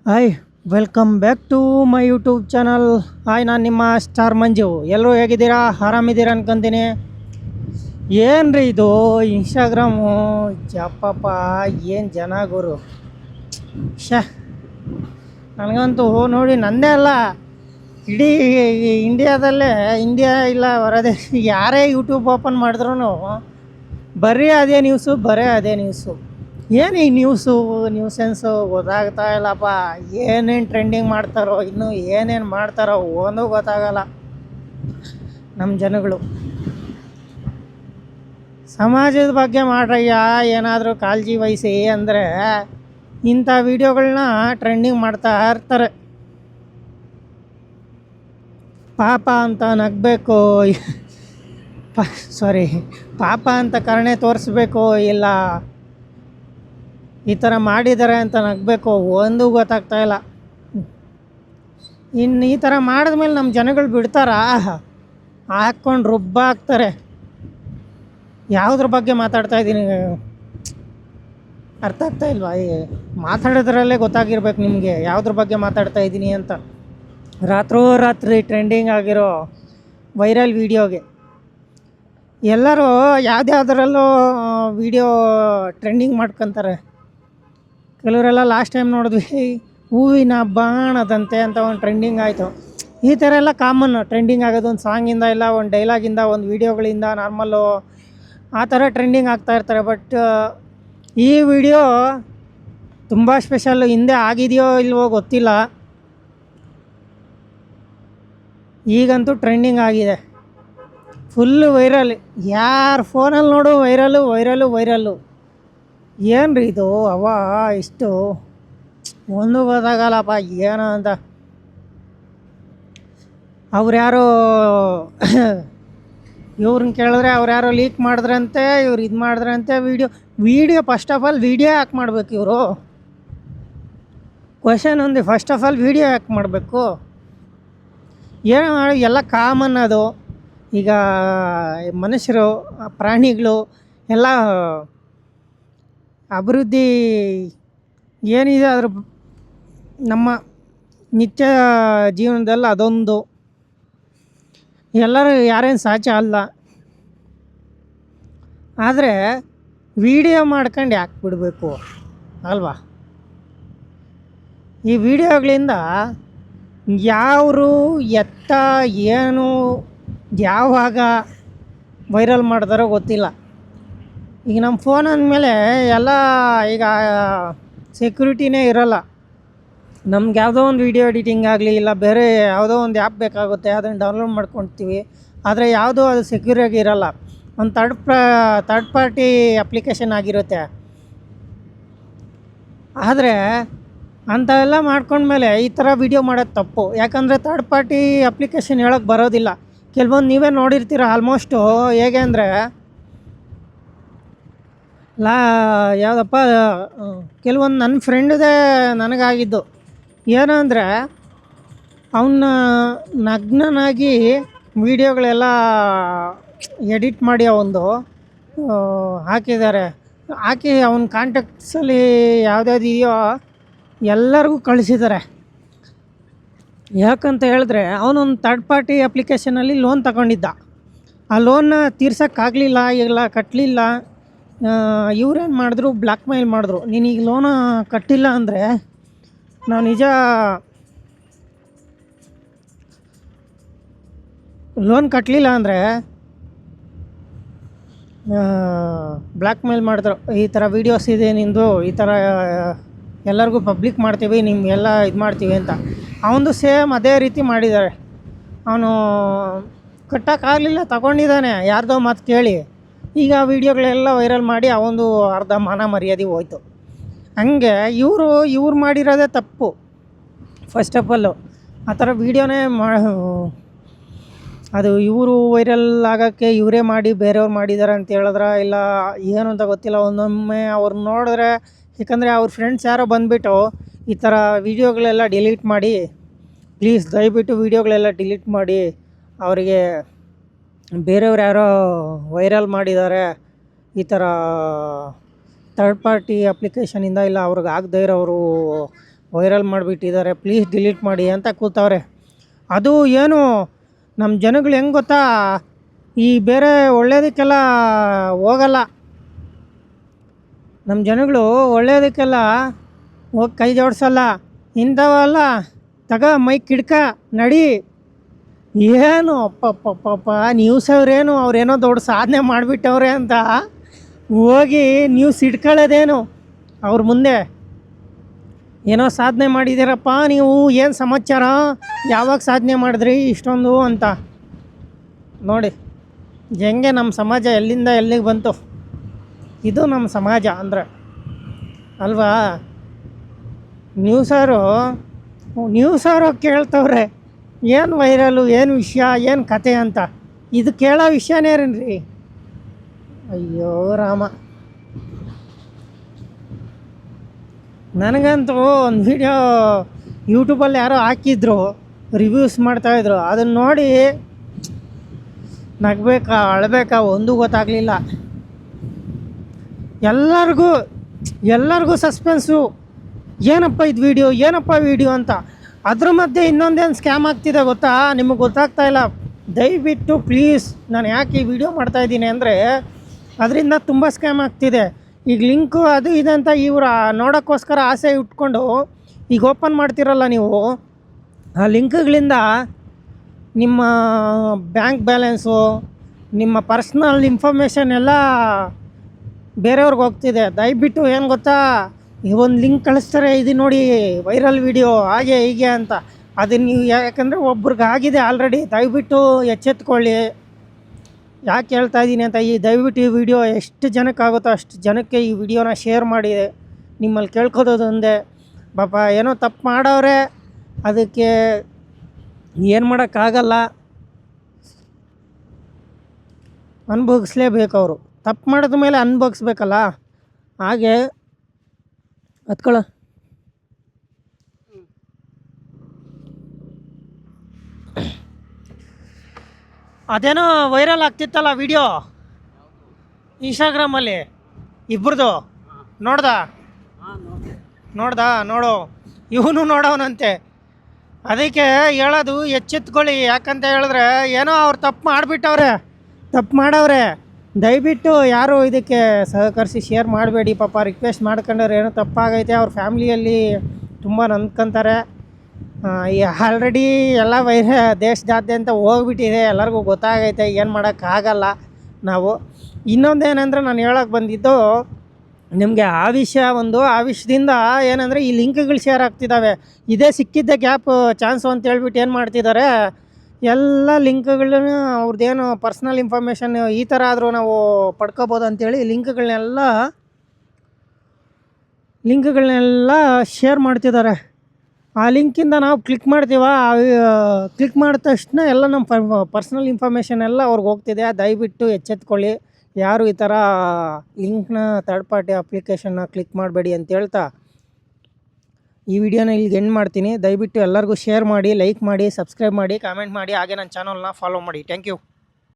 Hi, welcome back to my YouTube channel. Hi, ನಾನು ನಿಮ್ಮ star ಮಂಜು. ಎಲ್ಲರೂ ಹೇಗಿದ್ದೀರಾ? ಆರಾಮಿದ್ದೀರಾ ಅನ್ಕೊಂತೀನಿ. ಏನು ರೀ ಇದು ಇನ್ಸ್ಟಾಗ್ರಾಮು? ಜಪ್ಪಪ್ಪ, ಏನು ಜನ ಗುರು. ಶ ನನಗಂತೂ ನೋಡಿ, ನನ್ನೇ ಅಲ್ಲ, ಇಡೀ ಇಂಡಿಯಾದಲ್ಲೇ, ಇಂಡಿಯಾ ಇಲ್ಲ ಹೊರದೇಶ ಯಾರೇ ಯೂಟ್ಯೂಬ್ ಓಪನ್ ಮಾಡಿದ್ರೂ ಬರೀ ಅದೇ ನ್ಯೂಸು. ಏನು ಈ ನ್ಯೂಸೆನ್ಸು ಗೊತ್ತಾಗ್ತಾ ಇಲ್ಲಪ್ಪ. ಏನೇನು ಟ್ರೆಂಡಿಂಗ್ ಮಾಡ್ತಾರೋ, ಇನ್ನೂ ಏನೇನು ಮಾಡ್ತಾರೋ ಒಂದೂ ಗೊತ್ತಾಗಲ್ಲ. ನಮ್ಮ ಜನಗಳು ಸಮಾಜದ ಬಗ್ಗೆ ಮಾಡ್ರಯ್ಯ, ಏನಾದರೂ ಕಾಳಜಿ ವಹಿಸಿ ಅಂದರೆ ಇಂಥ ವೀಡಿಯೋಗಳನ್ನ ಟ್ರೆಂಡಿಂಗ್ ಮಾಡ್ತಾ ಇರ್ತಾರೆ. ಪಾಪ ಅಂತ ನಗಬೇಕು, ಪಾಪ ಅಂತ ಕರುಣೆ ತೋರಿಸ್ಬೇಕು, ಇಲ್ಲ ಈ ಥರ ಮಾಡಿದ್ದಾರೆ ಅಂತ ನಗಬೇಕು, ಒಂದೂ ಗೊತ್ತಾಗ್ತಾ ಇಲ್ಲ. ಇನ್ನು ಈ ಥರ ಮಾಡಿದ್ಮೇಲೆ ನಮ್ಮ ಜನಗಳು ಬಿಡ್ತಾರಾ? ಹಾಕ್ಕೊಂಡು ರುಬ್ಬಾಕ್ತಾರೆ. ಯಾವುದ್ರ ಬಗ್ಗೆ ಮಾತಾಡ್ತಾ ಇದ್ದೀನಿ ಅರ್ಥ ಆಗ್ತಾ ಇಲ್ವಾ? ಮಾತಾಡೋದ್ರಲ್ಲೇ ಗೊತ್ತಾಗಿರ್ಬೇಕು ನಿಮಗೆ ಯಾವುದ್ರ ಬಗ್ಗೆ ಮಾತಾಡ್ತಾ ಇದ್ದೀನಿ ಅಂತ. ರಾತ್ರಿ ಟ್ರೆಂಡಿಂಗ್ ಆಗಿರೋ ವೈರಲ್ ವೀಡಿಯೋಗೆ ಎಲ್ಲರೂ ಯಾವುದ್ಯಾವ್ದ್ರಲ್ಲೂ ವೀಡಿಯೋ ಟ್ರೆಂಡಿಂಗ್ ಮಾಡ್ಕೊತಾರೆ. ಕೆಲವರೆಲ್ಲ ಲಾಸ್ಟ್ ಟೈಮ್ ನೋಡಿದ್ವಿ, ಹೂವಿನ ಬಾಣದಂತೆ ಅಂತ ಒಂದು ಟ್ರೆಂಡಿಂಗ್ ಆಯಿತು. ಈ ಥರ ಎಲ್ಲ ಕಾಮನ್ ಟ್ರೆಂಡಿಂಗ್ ಆಗೋದು. ಒಂದು ಸಾಂಗಿಂದ ಇಲ್ಲ, ಒಂದು ಡೈಲಾಗಿಂದ, ಒಂದು ವೀಡಿಯೋಗಳಿಂದ ನಾರ್ಮಲ್ಲು ಆ ಥರ ಟ್ರೆಂಡಿಂಗ್ ಆಗ್ತಾಯಿರ್ತಾರೆ. ಬಟ್ ಈ ವಿಡಿಯೋ ತುಂಬ ಸ್ಪೆಷಲ್ಲು. ಹಿಂದೆ ಆಗಿದೆಯೋ ಇಲ್ವೋ ಗೊತ್ತಿಲ್ಲ, ಈಗಂತೂ ಟ್ರೆಂಡಿಂಗ್ ಆಗಿದೆ. Full viral. ಯಾರ ಫೋನಲ್ಲಿ ನೋಡು ವೈರಲ್ಲು. ಏನು ರೀ ಇದು? ಇಷ್ಟು ಒಂದು ಗೊತ್ತಾಗಲ್ಲಪ್ಪ ಏನೋ ಅಂತ. ಅವ್ರು ಯಾರೋ ಇವ್ರನ್ನ ಕೇಳಿದ್ರೆ ಅವ್ರು ಯಾರೋ ಲೀಕ್ ಮಾಡಿದ್ರಂತೆ, ಇವ್ರು ಇದು ಮಾಡಿದ್ರಂತೆ. Video first of all video ಯಾಕೆ ಮಾಡಬೇಕು ಇವರು? ಕ್ವಶನ್ ಒಂದು, ಫಸ್ಟ್ ಆಫ್ ಆಲ್ ವೀಡಿಯೋ ಯಾಕೆ ಮಾಡಬೇಕು? ಏನೋ ಎಲ್ಲ ಕಾಮನ್ ಅದು. ಈಗ ಮನುಷ್ಯರು, ಪ್ರಾಣಿಗಳು ಎಲ್ಲ ಅಭಿವೃದ್ಧಿ ಏನಿದೆ ಅದ್ರ ನಮ್ಮ ನಿತ್ಯ ಜೀವನದಲ್ಲಿ ಅದೊಂದು. ಎಲ್ಲರೂ ಯಾರೇನು ಸಾಚ ಅಲ್ಲ. ಆದರೆ ವಿಡಿಯೋ ಮಾಡ್ಕೊಂಡು ಯಾಕೆ ಬಿಡಬೇಕು ಅಲ್ವಾ? ಈ ವಿಡಿಯೋಗಳಿಂದ ಯಾರು ಎತ್ತ ಏನು ಯಾವಾಗ ವೈರಲ್ ಮಾಡ್ತಾರೋ ಗೊತ್ತಿಲ್ಲ. ಈಗ ನಮ್ಮ ಫೋನ್ ಅಂದಮೇಲೆ ಎಲ್ಲ ಈಗ ಸೆಕ್ಯೂರಿಟಿನೇ ಇರೋಲ್ಲ. ನಮ್ಗೆ ಯಾವುದೋ ಒಂದು ವೀಡಿಯೋ ಎಡಿಟಿಂಗ್ ಆಗಲಿ, ಇಲ್ಲ ಬೇರೆ ಯಾವುದೋ ಒಂದು ಆ್ಯಪ್ ಬೇಕಾಗುತ್ತೆ, ಅದನ್ನು ಡೌನ್ಲೋಡ್ ಮಾಡ್ಕೊಳ್ತೀವಿ. ಆದರೆ ಯಾವುದೋ ಅದು ಸೆಕ್ಯೂರಾಗಿ ಇರೋಲ್ಲ. ಒಂದು ಥರ್ಡ್ ಪಾರ್ಟಿ ಅಪ್ಲಿಕೇಶನ್ ಆಗಿರುತ್ತೆ. ಆದರೆ ಅಂಥವೆಲ್ಲ ಮಾಡ್ಕೊಂಡ್ಮೇಲೆ ಈ ಥರ ವೀಡಿಯೋ ಮಾಡೋದು ತಪ್ಪು. ಯಾಕಂದರೆ ಥರ್ಡ್ ಪಾರ್ಟಿ ಅಪ್ಲಿಕೇಶನ್ ಹೇಳೋಕ್ಕೆ ಬರೋದಿಲ್ಲ. ಕೆಲವೊಂದು ನೀವೇ ನೋಡಿರ್ತೀರ ಆಲ್ಮೋಸ್ಟು. ಹೇಗೆ ಅಂದರೆ ಯಾವುದಪ್ಪ, ಕೆಲವೊಂದು ನನ್ನ ಫ್ರೆಂಡ್ದೇ ನನಗಾಗಿದ್ದು ಏನು ಅಂದರೆ, ಅವನ್ನ ನಗ್ನನಾಗಿ ವೀಡಿಯೋಗಳೆಲ್ಲ ಎಡಿಟ್ ಮಾಡಿ ಒಂದು ಹಾಕಿ ಅವನ ಕಾಂಟ್ಯಾಕ್ಟ್ಸಲ್ಲಿ ಯಾವ್ದ್ಯಾವ್ದು ಇದೆಯೋ ಎಲ್ಲರಿಗೂ ಕಳಿಸಿದ್ದಾರೆ. ಯಾಕಂತ ಹೇಳಿದ್ರೆ ಅವನೊಂದು ಥರ್ಡ್ ಪಾರ್ಟಿ ಅಪ್ಲಿಕೇಶನಲ್ಲಿ ಲೋನ್ ತಗೊಂಡಿದ್ದ. ಆ ಲೋನ್ನ ತೀರ್ಸೋಕ್ಕಾಗಲಿಲ್ಲ, ಇಲ್ಲ ಕಟ್ಟಲಿಲ್ಲ. ಇವ್ರೇನು ಮಾಡಿದ್ರು, ಬ್ಲ್ಯಾಕ್ ಮೇಲ್ ಮಾಡಿದ್ರು. ನೀನೀಗ ಲೋನ ಕಟ್ಟಿಲ್ಲ ಅಂದರೆ ನಾವು ಲೋನ್ ಕಟ್ಟಲಿಲ್ಲ ಅಂದರೆ ಬ್ಲ್ಯಾಕ್ ಮೇಲ್ ಮಾಡಿದ್ರು. ಈ ಥರ ವೀಡಿಯೋಸ್ ಇದೆ ನಿಂದು, ಈ ಥರ ಎಲ್ಲರಿಗೂ ಪಬ್ಲಿಕ್ ಮಾಡ್ತೀವಿ, ನಿಮಗೆಲ್ಲ ಇದು ಮಾಡ್ತೀವಿ ಅಂತ. ಅವನದು ಸೇಮ್ ಅದೇ ರೀತಿ ಮಾಡಿದ್ದಾರೆ. ಅವನು ಕಟ್ಟೋಕ್ಕಾಗಲಿಲ್ಲ, ತಗೊಂಡಿದ್ದಾನೆ ಯಾರ್ದೋ ಮಾತು ಕೇಳಿ. ಈಗ ವೀಡಿಯೋಗಳೆಲ್ಲ ವೈರಲ್ ಮಾಡಿ ಅವನದು ಅರ್ಧ ಮಾನ ಮರ್ಯಾದೆ ಹೋಯ್ತು. ಹಂಗೆ ಇವ್ರು ಮಾಡಿರೋದೇ ತಪ್ಪು. ಫಸ್ಟ್ ಆಫ್ ಆಲು ಆ ಥರ ವೀಡಿಯೋನೇ ಅದು ಇವರು ವೈರಲ್ ಆಗೋಕ್ಕೆ ಇವರೇ ಮಾಡಿ ಬೇರೆಯವ್ರು ಮಾಡಿದ್ದಾರೆ ಅಂತ ಹೇಳಿದ್ರೆ, ಇಲ್ಲ ಏನು ಅಂತ ಗೊತ್ತಿಲ್ಲ. ಒಂದೊಮ್ಮೆ ಅವ್ರು ನೋಡಿದ್ರೆ, ಯಾಕಂದರೆ ಅವ್ರ ಫ್ರೆಂಡ್ಸ್ ಯಾರೋ ಬಂದುಬಿಟ್ಟು ಈ ಥರ ವೀಡಿಯೋಗಳೆಲ್ಲ ಡಿಲೀಟ್ ಮಾಡಿ, ಪ್ಲೀಸ್ ದಯವಿಟ್ಟು ವೀಡಿಯೋಗಳೆಲ್ಲ ಡಿಲೀಟ್ ಮಾಡಿ, ಅವರಿಗೆ ಬೇರೆಯವ್ರು ಯಾರೋ ವೈರಲ್ ಮಾಡಿದ್ದಾರೆ, ಈ ಥರ ಥರ್ಡ್ ಪಾರ್ಟಿ ಅಪ್ಲಿಕೇಶನಿಂದ, ಇಲ್ಲ ಅವ್ರಿಗೆ ಆಗದೇ ಇರೋರು ವೈರಲ್ ಮಾಡಿಬಿಟ್ಟಿದ್ದಾರೆ, ಪ್ಲೀಸ್ ಡಿಲೀಟ್ ಮಾಡಿ ಅಂತ ಕೂತವ್ರೆ. ಅದು ಏನು ನಮ್ಮ ಜನಗಳು ಹೆಂಗೆ ಗೊತ್ತಾ, ಈ ಬೇರೆ ಒಳ್ಳೆಯದಕ್ಕೆಲ್ಲ ಹೋಗಲ್ಲ. ನಮ್ಮ ಜನಗಳು ಒಳ್ಳೆಯದಕ್ಕೆಲ್ಲ ಹೋಗಿ ಕೈ ಜೋಡಿಸಲ್ಲ. ಇಂಥವಲ್ಲ ತಗ ಮೈಕ್ ಹಿಡ್ಕ ನಡಿ. ಏನು ಅಪ್ಪಪ್ಪಪ್ಪ ನ್ಯೂಸ್ ಅವ್ರೇನೋ ದೊಡ್ಡ ಸಾಧನೆ ಮಾಡಿಬಿಟ್ಟವ್ರೆ ಅಂತ ಹೋಗಿ ನ್ಯೂಸ್ ಇಟ್ಕೊಳ್ಳೋದೇನು ಅವ್ರ ಮುಂದೆ. ಏನೋ ಸಾಧನೆ ಮಾಡಿದ್ದೀರಪ್ಪ ನೀವು, ಏನು ಸಮಾಚಾರ, ಯಾವಾಗ ಸಾಧನೆ ಮಾಡಿದ್ರಿ ಇಷ್ಟೊಂದು ಅಂತ. ನೋಡಿ ಹೆಂಗೆ ನಮ್ಮ ಸಮಾಜ ಎಲ್ಲಿಂದ ಎಲ್ಲಿಗೆ ಬಂತು. ಇದು ನಮ್ಮ ಸಮಾಜ ಅಂದರೆ ಅಲ್ವಾ. ನ್ಯೂಸರು ಕೇಳ್ತವ್ರೆ ಏನು ವೈರಲು, ಏನು ವಿಷಯ, ಏನು ಕತೆ ಅಂತ. ಇದು ಕೇಳೋ ವಿಷಯನೇನ್ರಿ. ಅಯ್ಯೋ ರಾಮ. ನನಗಂತೂ ಒಂದು ವಿಡಿಯೋ ಯೂಟ್ಯೂಬಲ್ಲಿ ಯಾರೋ ಹಾಕಿದ್ರು, ರಿವ್ಯೂಸ್ ಮಾಡ್ತಾಯಿದ್ರು. ಅದನ್ನು ನೋಡಿ ನಗಬೇಕಾ ಅಳಬೇಕಾ ಒಂದೂ ಗೊತ್ತಾಗಲಿಲ್ಲ. ಎಲ್ಲರಿಗೂ ಸಸ್ಪೆನ್ಸು, ಏನಪ್ಪ ಇದು ವಿಡಿಯೋ ಅಂತ. ಅದ್ರ ಮಧ್ಯೆ ಇನ್ನೊಂದೇನು ಸ್ಕ್ಯಾಮ್ ಆಗ್ತಿದೆ ಗೊತ್ತಾ, ನಿಮಗೆ ಗೊತ್ತಾಗ್ತಾ ಇಲ್ಲ. ದಯವಿಟ್ಟು ಪ್ಲೀಸ್, ನಾನು ಯಾಕೆ ಈ ವಿಡಿಯೋ ಮಾಡ್ತಾಯಿದ್ದೀನಿ ಅಂದರೆ ಅದರಿಂದ ತುಂಬ ಸ್ಕ್ಯಾಮ್ ಆಗ್ತಿದೆ. ಈಗ ಲಿಂಕು ಅದು ಇದೆ ಅಂತ ಇವರು ನೋಡೋಕ್ಕೋಸ್ಕರ ಆಸೆ ಇಟ್ಕೊಂಡು ಈಗ ಓಪನ್ ಮಾಡ್ತಿರಲ್ಲ ನೀವು, ಆ ಲಿಂಕ್ಗಳಿಂದ ನಿಮ್ಮ ಬ್ಯಾಂಕ್ ಬ್ಯಾಲೆನ್ಸು, ನಿಮ್ಮ ಪರ್ಸ್ನಲ್ ಇನ್ಫಾರ್ಮೇಷನ್ ಎಲ್ಲ ಬೇರೆಯವ್ರಿಗೆ ಹೋಗ್ತಿದೆ. ದಯವಿಟ್ಟು ಏನು ಗೊತ್ತಾ, ಈ ಒಂದು ಲಿಂಕ್ ಕಳಿಸ್ತಾರೆ, ಇದು ನೋಡಿ ವೈರಲ್ ವಿಡಿಯೋ ಹಾಗೆ ಹೀಗೆ ಅಂತ. ಅದನ್ನು ನೀವು ಯಾಕಂದರೆ ಒಬ್ರಿಗೆ ಆಗಿದೆ ಆಲ್ರೆಡಿ. ದಯವಿಟ್ಟು ಎಚ್ಚೆತ್ಕೊಳ್ಳಿ. ಯಾಕೆ ಹೇಳ್ತಾ ಇದ್ದೀನಿ ಅಂತ, ದಯವಿಟ್ಟು ಈ ವಿಡಿಯೋ ಎಷ್ಟು ಜನಕ್ಕಾಗುತ್ತೋ ಅಷ್ಟು ಜನಕ್ಕೆ ಈ ವಿಡಿಯೋನ ಶೇರ್ ಮಾಡಿ. ನಿಮ್ಮಲ್ಲಿ ಕೇಳ್ಕೋದೊಂದೇ, ಪಾಪ ಏನೋ ತಪ್ಪು ಮಾಡವ್ರೆ, ಅದಕ್ಕೆ ಏನು ಮಾಡೋಕ್ಕಾಗಲ್ಲ, ಅನುಭವಿಸ್ಲೇಬೇಕು. ಅವರು ತಪ್ಪು ಮಾಡಿದ ಮೇಲೆ ಅನುಭವಿಸ್ಬೇಕಲ್ಲ. ಹಾಗೆ ಹತ್ಕೊಳ್ಳ. ಅದೇನೋ ವೈರಲ್ ಆಗ್ತಿತ್ತಲ್ಲ ವಿಡಿಯೋ ಇನ್ಸ್ಟಾಗ್ರಾಮಲ್ಲಿ ಇಬ್ಬರದು, ನೋಡು ಇವನು ನೋಡೋನಂತೆ. ಅದಕ್ಕೆ ಹೇಳೋದು ಎಚ್ಚೆತ್ಕೊಳ್ಳಿ. ಯಾಕಂತ ಹೇಳಿದ್ರೆ ಏನೋ ಅವ್ರು ತಪ್ಪು ಮಾಡವ್ರೆ. ದಯವಿಟ್ಟು ಯಾರು ಇದಕ್ಕೆ ಸಹಕರಿಸಿ ಶೇರ್ ಮಾಡಬೇಡಿ. ಪಾಪ ರಿಕ್ವೆಸ್ಟ್ ಮಾಡ್ಕೊಂಡ್ರೆ ಏನೋ ತಪ್ಪಾಗೈತೆ, ಅವ್ರ ಫ್ಯಾಮ್ಲಿಯಲ್ಲಿ ತುಂಬ ನೊಂದ್ಕೊಂತಾರೆ. ಆಲ್ರೆಡಿ ಎಲ್ಲ ದೇಶದಾದ್ಯಂತ ಹೋಗ್ಬಿಟ್ಟಿದೆ, ಎಲ್ಲರಿಗೂ ಗೊತ್ತಾಗೈತೆ, ಏನು ಮಾಡೋಕ್ಕಾಗಲ್ಲ ನಾವು. ಇನ್ನೊಂದೇನೆಂದರೆ ನಾನು ಹೇಳೋಕ್ಕೆ ಬಂದಿದ್ದು ನಿಮಗೆ ಆ ವಿಷಯದಿಂದ ಏನಂದರೆ ಈ ಲಿಂಕ್ಗಳು ಶೇರ್ ಆಗ್ತಿದ್ದಾವೆ. ಇದೇ ಸಿಕ್ಕಿದ್ದ ಚಾನ್ಸು ಅಂತ ಹೇಳ್ಬಿಟ್ಟು ಏನು ಮಾಡ್ತಿದ್ದಾರೆ, ಎಲ್ಲ ಲಿಂಕ್ಗಳನ್ನ ಅವ್ರದ್ದೇನು ಪರ್ಸ್ನಲ್ ಇನ್ಫಾರ್ಮೇಷನ್ ಈ ಥರ ಆದರೂ ನಾವು ಪಡ್ಕೋಬೋದು ಅಂಥೇಳಿ ಲಿಂಕ್ಗಳನ್ನೆಲ್ಲ ಶೇರ್ ಮಾಡ್ತಿದ್ದಾರೆ. ಆ ಲಿಂಕಿಂದ ನಾವು ಕ್ಲಿಕ್ ಮಾಡಿದ ತಕ್ಷಣ ಎಲ್ಲ ನಮ್ಮ ಪರ್ಸ್ನಲ್ ಇನ್ಫಾರ್ಮೇಷನ್ ಎಲ್ಲ ಅವ್ರಿಗೆ ಹೋಗ್ತಿದೆ. ದಯವಿಟ್ಟು ಎಚ್ಚೆತ್ಕೊಳ್ಳಿ. ಯಾರು ಈ ಥರ ಲಿಂಕ್ನ ಥರ್ಡ್ ಪಾರ್ಟಿ ಅಪ್ಲಿಕೇಶನ್ನ ಕ್ಲಿಕ್ ಮಾಡಬೇಡಿ ಅಂತ ಹೇಳ್ತಾ ಈ ವಿಡಿಯೋನ ಇಲ್ಲಿಗೆ ಎಂಡ್ ಮಾಡ್ತೀನಿ. ದಯವಿಟ್ಟು ಎಲ್ಲರಿಗೂ ಶೇರ್ ಮಾಡಿ, ಲೈಕ್ ಮಾಡಿ, ಸಬ್ಸ್ಕ್ರೈಬ್ ಮಾಡಿ, ಕಾಮೆಂಟ್ ಮಾಡಿ, ಹಾಗೆ ನನ್ನ ಚಾನಲ್ನ ಫಾಲೋ ಮಾಡಿ. Thank you.